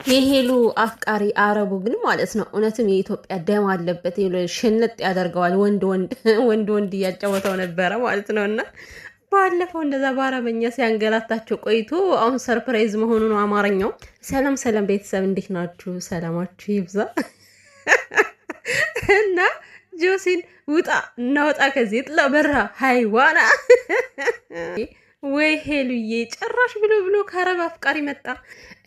የሄሉ አፍቃሪ አረቡ ግን ማለት ነው እውነትም የኢትዮጵያ ደም አለበት። ሽንጥ ያደርገዋል። ወንድ እያጫወተው ነበረ ማለት ነው። እና ባለፈው እንደዛ በአረበኛ ሲያንገላታቸው ቆይቶ አሁን ሰርፕራይዝ መሆኑ ነው አማርኛው። ሰላም ሰላም ቤተሰብ እንዴት ናችሁ? ሰላማችሁ ይብዛ። እና ጆሲን ውጣ እናወጣ ከዚህ ጥላ በራ ሃይዋና ወይ ሄሉዬ ጭራሽ ብሎ ከአረብ አፍቃሪ መጣ።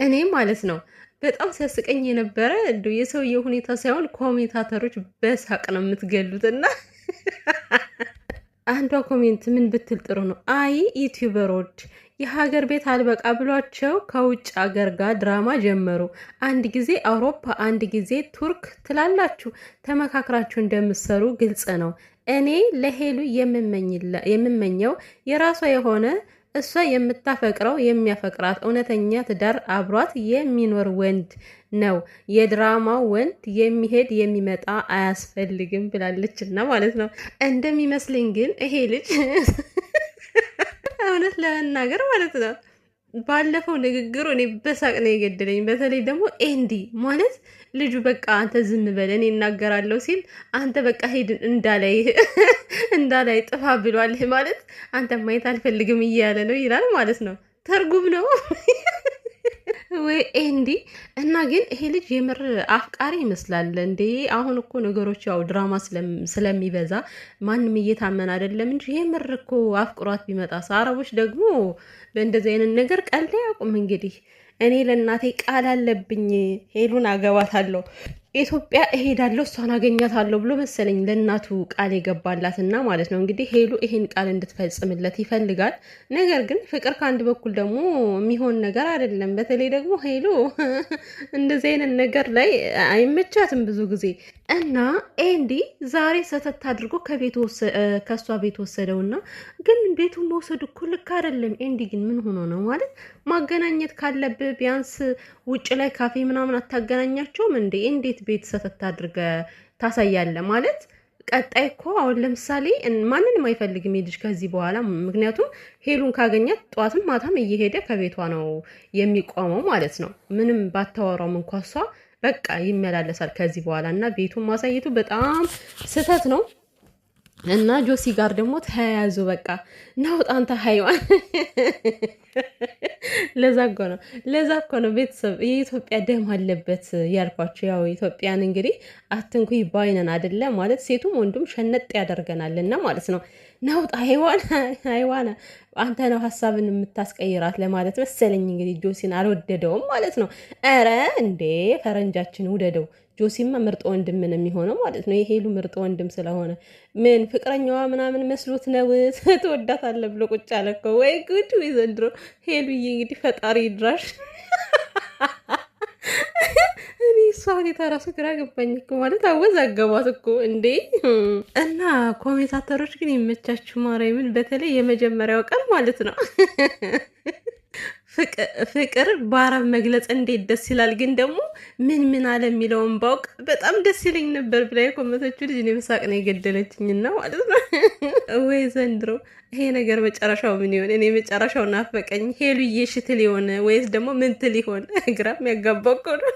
እኔ ማለት ነው በጣም ሲያስቀኝ የነበረ እንደ የሰውየው ሁኔታ ሳይሆን ኮሜንታተሮች በሳቅ ነው የምትገሉት። እና አንዷ ኮሜንት ምን ብትል ጥሩ ነው? አይ ዩቲዩበሮች የሀገር ቤት አልበቃ ብሏቸው ከውጭ ሀገር ጋር ድራማ ጀመሩ። አንድ ጊዜ አውሮፓ፣ አንድ ጊዜ ቱርክ ትላላችሁ። ተመካክራችሁ እንደምትሰሩ ግልጽ ነው። እኔ ለሄሉ የምመኘው የራሷ የሆነ እሷ የምታፈቅረው የሚያፈቅራት እውነተኛ ትዳር አብሯት የሚኖር ወንድ ነው። የድራማው ወንድ የሚሄድ የሚመጣ አያስፈልግም ብላለች። እና ማለት ነው እንደሚመስለኝ ግን ይሄ ልጅ እውነት ለመናገር ማለት ነው ባለፈው ንግግሩ እኔ በሳቅ ነው የገደለኝ። በተለይ ደግሞ ኤንዲ ማለት ልጁ በቃ አንተ ዝም በል እኔ እናገራለሁ ሲል አንተ በቃ ሄድ እንዳላይ ጥፋ ብሏል ማለት አንተ ማየት አልፈልግም እያለ ነው ይላል ማለት ነው። ተርጉም ነው ወይ ኤንዲ? እና ግን ይሄ ልጅ የምር አፍቃሪ ይመስላል እንዴ? አሁን እኮ ነገሮች ያው ድራማ ስለሚበዛ ማንም እየታመን አይደለም እንጂ የምር እኮ አፍቅሯት ቢመጣ አረቦች ደግሞ በእንደዚህ አይነት ነገር ቀልድ ያቁም። እንግዲህ እኔ ለእናቴ ቃል አለብኝ፣ ሄሉን አገባታለሁ፣ ኢትዮጵያ እሄዳለሁ፣ እሷን አገኛታለሁ ብሎ መሰለኝ ለእናቱ ቃል የገባላትና ማለት ነው። እንግዲህ ሄሉ ይሄን ቃል እንድትፈጽምለት ይፈልጋል። ነገር ግን ፍቅር ከአንድ በኩል ደግሞ የሚሆን ነገር አይደለም። በተለይ ደግሞ ሄሉ እንደዚህ አይነት ነገር ላይ አይመቻትም ብዙ ጊዜ እና ኤንዲ ዛሬ ሰተት አድርጎ ከእሷ ቤት ወሰደውና፣ ግን ቤቱን መውሰዱ እኮ ልክ አይደለም። ኤንዲ ግን ምን ሆኖ ነው ማለት ማገናኘት ካለብህ ቢያንስ ውጭ ላይ ካፌ ምናምን አታገናኛቸውም እንዴ? እንዴት ቤት ሰተት አድርገ ታሳያለ ማለት? ቀጣይ እኮ አሁን ለምሳሌ ማንንም አይፈልግም ልጅ ከዚህ በኋላ። ምክንያቱም ሄሉን ካገኛት ጠዋትም ማታም እየሄደ ከቤቷ ነው የሚቆመው ማለት ነው። ምንም ባታወራውም እንኳ እሷ በቃ ይመላለሳል ከዚህ በኋላ። እና ቤቱን ማሳየቱ በጣም ስህተት ነው። እና ጆሲ ጋር ደግሞ ተያያዙ። በቃ ናውጣ አንተ ሀይዋን። ለዛ እኮ ነው ቤተሰብ የኢትዮጵያ ደም አለበት ያልኳቸው። ያው ኢትዮጵያን እንግዲህ አትንኩ ባይነን አይደለ ማለት ሴቱም ወንዱም ሸነጥ ያደርገናል። እና ማለት ነው ናውጣ ሀይዋና አንተ ነው ሀሳብን የምታስቀይራት ለማለት መሰለኝ። እንግዲህ ጆሲን አልወደደውም ማለት ነው። ኧረ እንዴ ፈረንጃችን ውደደው። ጆሲማ ምርጥ ወንድም ምን የሚሆነው ማለት ነው። የሄሉ ምርጥ ወንድም ስለሆነ ምን ፍቅረኛዋ ምናምን መስሎት ነው ትወዳታለህ ብሎ ቁጭ አለ እኮ። ወይ ጉድ! ወይ ዘንድሮ ሄሉዬ እንግዲህ ፈጣሪ ድራሽ። እኔ እሷ ሁኔታ ራሱ ግራ ገባኝ እኮ ማለት አወዛገቧት እኮ እንዴ። እና ኮሜንታተሮች ግን ይመቻችሁ ማርያምን፣ በተለይ የመጀመሪያው ቀን ማለት ነው ፍቅር በአረብ መግለጽ እንዴት ደስ ይላል። ግን ደግሞ ምን አለ የሚለውን ባውቅ በጣም ደስ ይለኝ ነበር ብላ የኮመቶቹ ልጅ እኔ በሳቅ ነው የገደለችኝና ማለት ነው። ወይ ዘንድሮ ይሄ ነገር መጨረሻው ምን ይሆን? እኔ መጨረሻው ናፈቀኝ። ሄሉዬ ሽትል የሆነ ወይስ ደግሞ ምንትል ይሆን? ግራ የሚያጋባ እኮ ነው።